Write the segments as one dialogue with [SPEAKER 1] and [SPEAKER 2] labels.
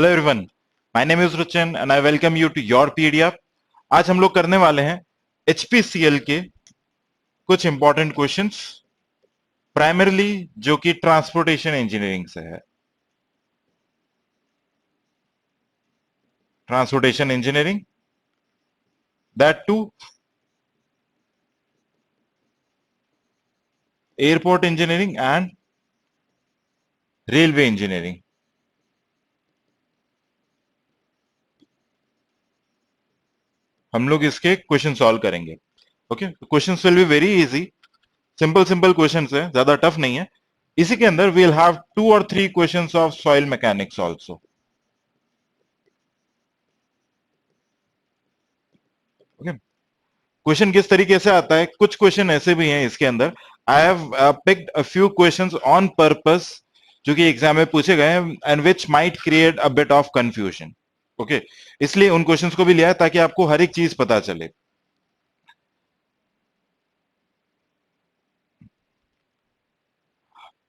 [SPEAKER 1] Hello everyone, my name is Ruchan and I welcome you to your PDF. आज हम लोग करने वाले हैं एचपीसीएल के कुछ इंपॉर्टेंट क्वेश्चंस, प्राइमरीली जो कि ट्रांसपोर्टेशन इंजीनियरिंग से है। Transportation engineering, that too airport engineering and railway engineering. हम लोग इसके क्वेश्चन सॉल्व करेंगे। Okay, questions will be very easy, simple simple questions है, ज्यादा टफ नहीं है। इसी के अंदर वील हैव 2 और 3 questions of soil mechanics also. Okay, question किस तरीके से आता है, कुछ क्वेश्चन ऐसे भी हैं इसके अंदर। I have picked a few questions on purpose जो कि एग्जाम में पूछे गए हैं and which might create a bit of confusion. Okay, इसलिए उन क्वेश्चंस को भी लिया है ताकि आपको हर एक चीज पता चले।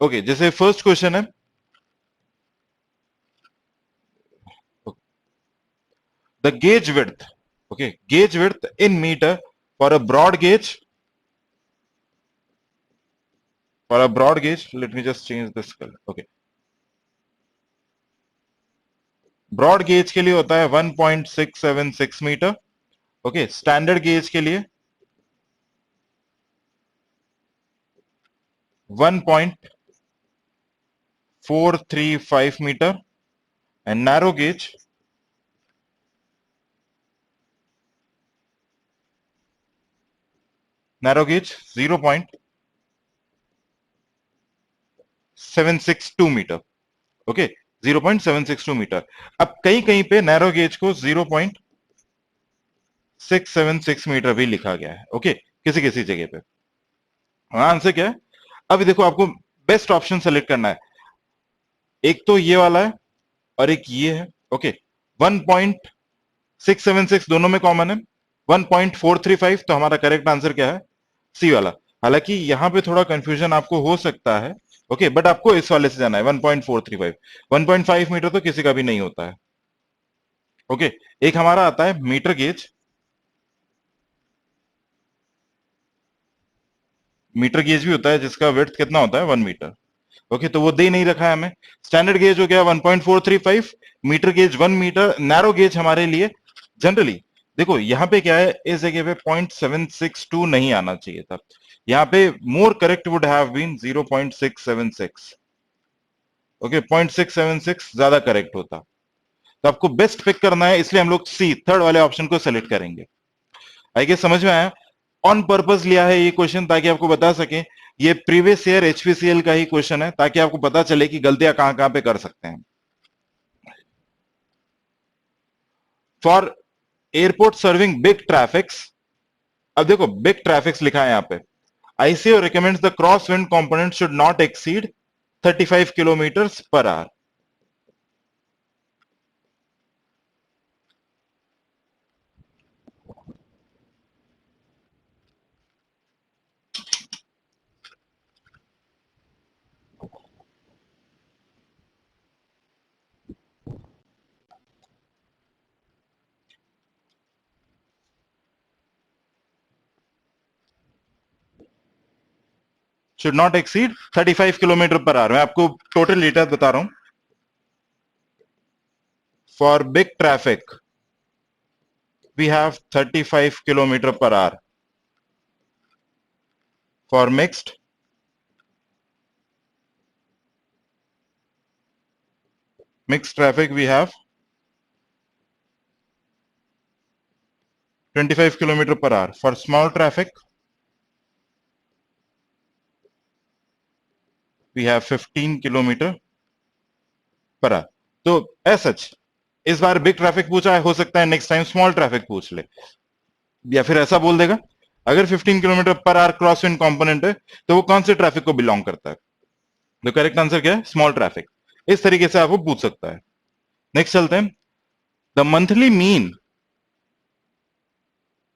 [SPEAKER 1] ओके, जैसे फर्स्ट क्वेश्चन है, the gauge width. Okay, gauge width in metre for a broad gauge. For a broad gauge, let me just change this colour. Okay, broad gauge के लिए होता है 1.676 मीटर। ओके, स्टैंडर्ड गेज के लिए 1.435 metre and narrow gauge 0.762 metre. Okay, 0.762 metre. अब कहीं कहीं पे नैरो गेज को 0.676 मीटर भी लिखा गया है। ओके, किसी किसी जगह पे। आंसर क्या है? अभी देखो, आपको बेस्ट ऑप्शन सेलेक्ट करना है। एक तो ये वाला है और एक ये है। ओके, 1.676 दोनों में कॉमन है। 1.435, तो हमारा करेक्ट आंसर क्या है? सी वाला। हालांकि यहां पे थोड़ा कंफ्यूजन आपको हो सकता है। ओके, बट आपको इस वाले से जाना है 1.435। 1.5 मीटर तो किसी का भी नहीं होता है। ओके, एक हमारा आता है मीटर गेज। मीटर गेज भी होता है जिसका विड्थ कितना होता है, 1 मीटर। ओके, तो वो दे नहीं रखा है हमें। स्टैंडर्ड गेज हो गया 1.435, metre gauge 1 metre, narrow gauge हमारे लिए जनरली, देखो यहां पे क्या है, इस जगह पे 0.762 नहीं आना चाहिए था। यहाँ पे more correct would have been 0.676। Okay, 0.676 ज्यादा करेक्ट होता। तो आपको बेस्ट पिक करना है, इसलिए हम लोग सी थर्ड वाले ऑप्शन को सेलेक्ट करेंगे। आई गेस समझ में आया? ऑन पर्पस लिया है ये क्वेश्चन ताकि आपको बता सके ये प्रीवियस ईयर एचपीसीएल का ही क्वेश्चन है, ताकि आपको पता चले कि गलतियां कहां कहां पे कर सकते हैं। For airport serving big traffics, अब देखो बिग ट्रैफिक्स लिखा है यहां पे। ICAO recommends the cross wind component should not exceed 35 kilometre per hour. Should not exceed 35 kilometre per hour. मैं आपको टोटल लीटर बता रहा हूं। For big traffic we have 35 kilometre per hour. For mixed traffic we have 25 kilometre per hour. For small traffic we have 15 kilometre per our. तो as such इस बार big traffic पूछा है, हो सकता है नेक्स्ट टाइम स्मॉल ट्रैफिक पूछ ले, या फिर ऐसा बोल देगा अगर 15 kilometre per our cross wind component है तो वो कौन से ट्रैफिक को बिलोंग करता है। तो करेक्ट आंसर क्या है? Small traffic. इस तरीके से आपको पूछ सकता है। नेक्स्ट चलते हैं। The monthly mean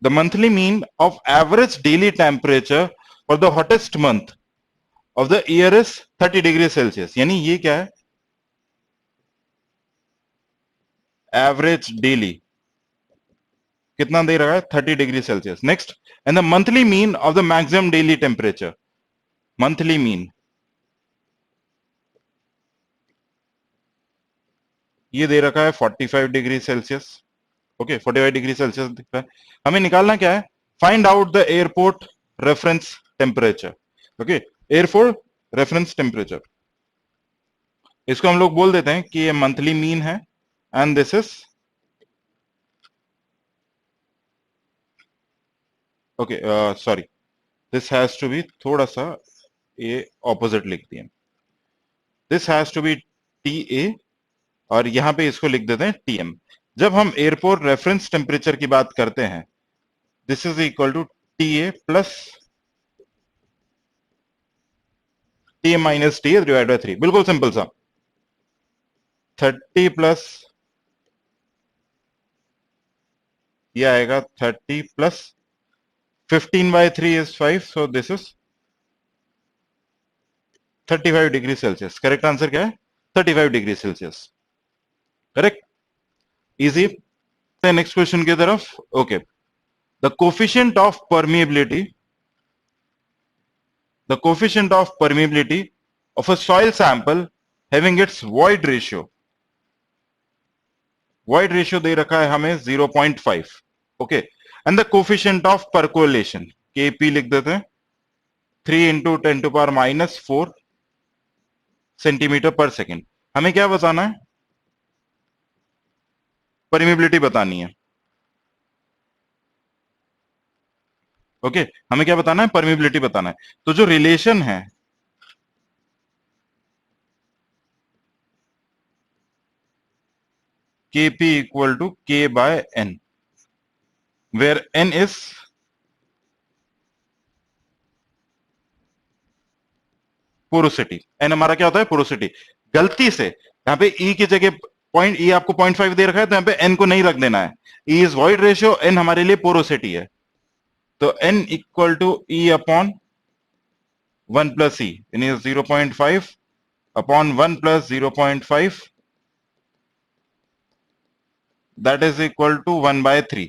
[SPEAKER 1] the monthly mean of average daily temperature for the hottest month of the year is 30 degree Celsius. यानी ये क्या है? एवरेज डेली कितना दे रहा है 30 degree Celsius. Next, and the monthly mean of the maximum daily temperature, monthly mean ये दे रखा है 45 degree Celsius. Okay 45 degree Celsius दिख रहा है। हमें निकालना क्या है, find out the airport reference temperature. Okay, airport reference temperature, इसको हम लोग बोल देते हैं कि ये मंथली मीन है and this is okay sorry, this has to be थोड़ा सा ये ऑपोजिट लिख दिया, this has to be T A और यहां पे इसको लिख देते हैं टीएम। जब हम एयरपोर्ट रेफरेंस टेम्परेचर की बात करते हैं, this is equal to T A plus T M minus T A divide by 3, बिल्कुल सिंपल सा। 30 प्लस ये आएगा 30 प्लस 15 by 3 is 5, so this is 35 डिग्री सेल्सियस। करेक्ट आंसर क्या है, 35 डिग्री सेल्सियस। Correct, easy. नेक्स्ट क्वेश्चन की तरफ। Okay, the coefficient of permeability, the coefficient of permeability of a soil sample having its void ratio, void ratio दे रखा है हमें 0.5। Okay, and the coefficient of percolation KP लिख देते हैं 3 into 10 to power minus 4 centimetre per second. हमें क्या बताना है, परमिएबिलिटी बतानी है। ओके, हमें क्या बताना है, परमिएबिलिटी बताना है। तो जो रिलेशन है Kp equal to K by N, where N is porosity, N हमारा क्या होता है, पोरोसिटी। गलती से यहाँ पे E की जगह पॉइंट, E आपको 0.5 दे रखा है तो यहाँ पे N को नहीं रख देना है। E is void ratio, N हमारे लिए पोरोसिटी है, तो N equal to E upon 1 plus e, यानी 0.5 upon 1 plus 0.5, that is equal to 1 by 3।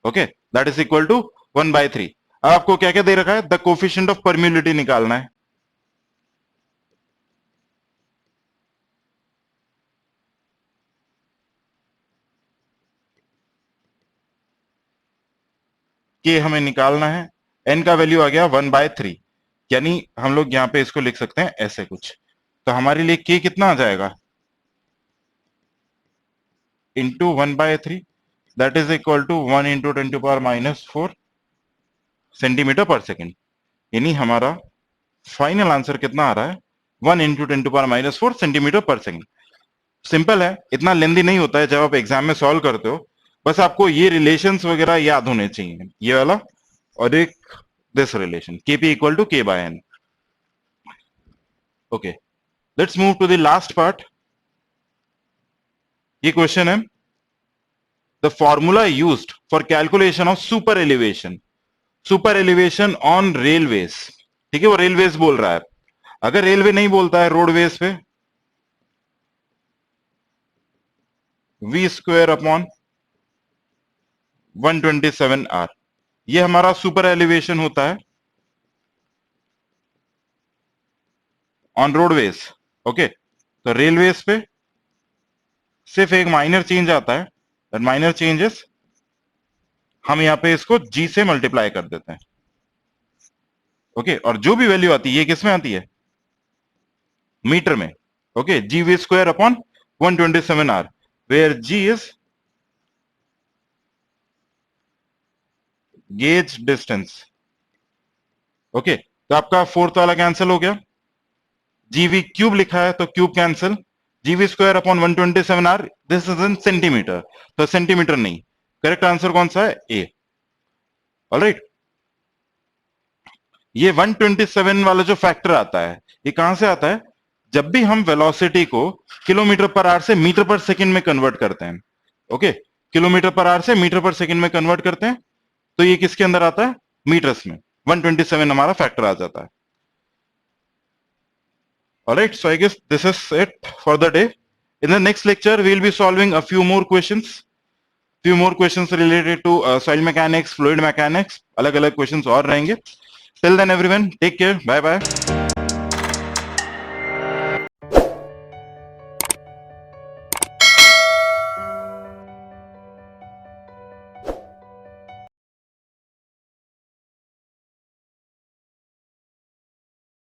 [SPEAKER 1] Okay, that is equal to 1 by 3। अब आपको क्या क्या दे रखा है, द कोफिशिएंट ऑफ परमिएबिलिटी निकालना है। के हमें निकालना है, एन का वैल्यू आ गया 1 बाय 3, यानी हम लोग यहां पे इसको लिख सकते हैं ऐसे कुछ। तो हमारे लिए के कितना आ जाएगा, into 1 by 3, that is equal to 1 into 10 to power minus 4 centimetre per second. यानी हमारा फाइनल आंसर कितना आ रहा है, 1 into 10 to power minus 4 centimetre per second. Simple है, इतना लेंदी नहीं होता है जब आप एग्जाम में सॉल्व करते हो। बस आपको ये रिलेशंस वगैरह याद होने चाहिए, ये वाला और एक this relation K P equal to K by N. Okay, let's move to the last part. ये क्वेश्चन है, the formula used for calculation of super elevation, super elevation on railways. ठीक है, वो रेलवेज बोल रहा है, अगर रेलवे नहीं बोलता है रोडवेज पे, वी स्क्वायर अपॉन 127 आर, ये हमारा सुपर एलिवेशन होता है ऑन रोडवेज। ओके, तो रेलवेज पे सिर्फ एक माइनर चेंज आता है, दैट माइनर चेंजेस हम यहां पे इसको जी से मल्टीप्लाई कर देते हैं। ओके, और जो भी वैल्यू आती है ये किस में आती है, मीटर में। Okay, G V square upon 127 R, where G is gauge distance. Okay, तो आपका फोर्थ वाला कैंसिल हो गया, जीवी क्यूब लिखा है तो cube cancel, G V square upon 127 R, this is in centimetre, तो सेंटीमीटर नहीं। करेक्ट आंसर कौन सा है, ए। ऑलराइट, ये 127 वाला जो फैक्टर आता है ये कहां से आता है, जब भी हम वेलोसिटी को किलोमीटर पर आवर से मीटर पर सेकंड में कन्वर्ट करते हैं। ओके, किलोमीटर पर आवर से मीटर पर सेकंड में कन्वर्ट करते हैं, तो ये किसके अंदर आता है, मीटर्स में, 127 हमारा फैक्टर आ जाता है। Alright, so I guess this is it for the day. In the next lecture, we'll be solving a few more questions related to soil mechanics, fluid mechanics. अलग अलग questions और रहेंगे. Till then, everyone, take care. Bye bye.